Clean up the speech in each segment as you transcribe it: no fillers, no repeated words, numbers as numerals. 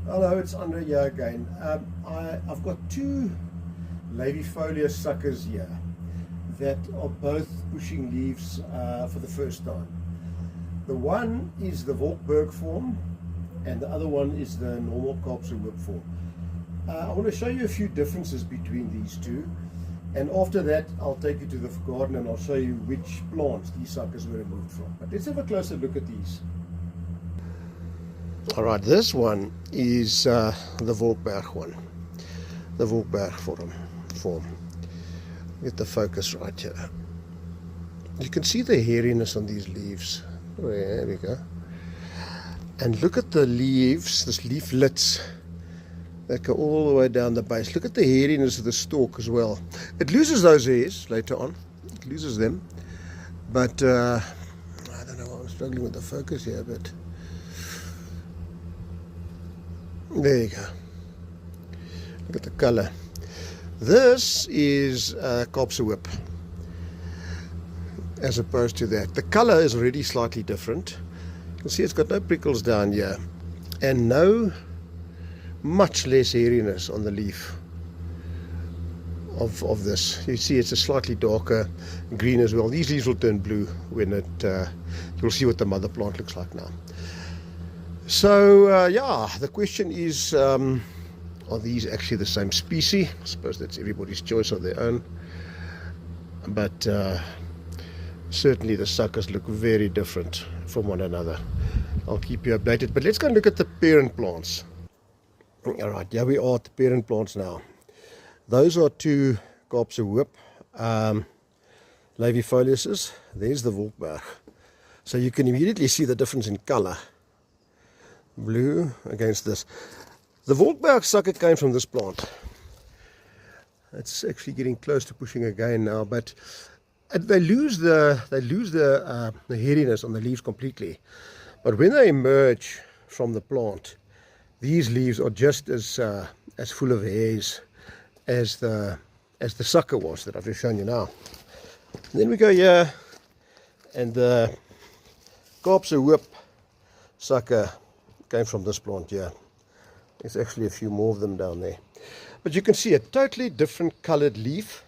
Hello, it's Andre here again. I've got two laevifolia suckers here that are both pushing leaves for the first time. The one is the Volkberg form and the other one is the normal Kaapse Hoop form. I want to show you a few differences between these two, and after that I'll take you to the garden and I'll show you which plants these suckers were removed from. But let's have a closer look at these. Alright, this one is the Volkberg one, the Volkberg form. Get the focus right here. You can see the hairiness on these leaves. Oh, yeah, there we go. And look at the leaves, this leaflets that go all the way down the base. Look at the hairiness of the stalk as well. It loses those hairs later on. It loses them. But I don't know why I'm struggling with the focus here, but there you go. Look at the color. This is Kaapse Hoop as opposed to that. The color is already slightly different. You can see it's got no prickles down here and much less hairiness on the leaf of this. You see it's a slightly darker green as well. These leaves will turn blue when you'll see what the mother plant looks like now. So yeah, the question is, are these actually the same species? I suppose that's everybody's choice of their own, but certainly the suckers look very different from one another. I'll keep you updated, but let's go and look at the parent plants. Alright, here we are at the parent plants now. Those are two Kaapse Hoop laevifoliuses. There's the Volkberg. So you can immediately see the difference in color. Blue against this. The Volkberg sucker came from this plant. It's actually getting close to pushing again now, but they lose the hairiness on the leaves completely. But when they emerge from the plant, these leaves are just as full of hairs as the sucker was that I've just shown you now. And then we go here, and the Kaapse Hoop sucker came from this plant here. There's actually a few more of them down there. But you can see a totally different colored leaf.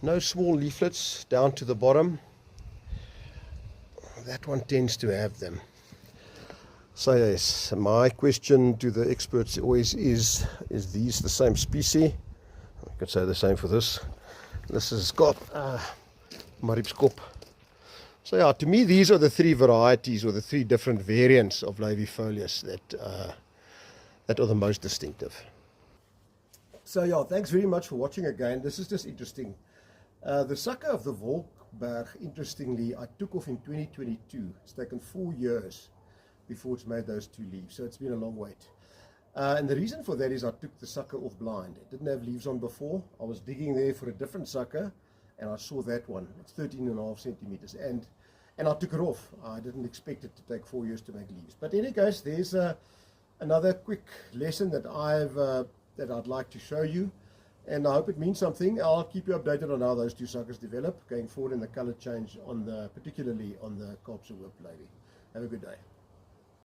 No small leaflets down to the bottom. That one tends to have them. So yes, my question to the experts always is these the same species? I could say the same for this. This has got Mariepskop. So yeah, to me these are the three varieties or the three different variants of laevifolius that are the most distinctive. So yeah, thanks very much for watching again. This is just interesting. The sucker of the Volkberg, interestingly, I took off in 2022. It's taken 4 years before it's made those two leaves, so it's been a long wait. And the reason for that is I took the sucker off blind. It didn't have leaves on before. I was digging there for a different sucker and I saw that one. It's 13.5 centimeters, and I took it off. I didn't expect it to take 4 years to make leaves. But in any case, there's another quick lesson that I'd like to show you, and I hope it means something. I'll keep you updated on how those two suckers develop going forward in the color change, particularly on the Kaapse Hoop laevi. Have a good day.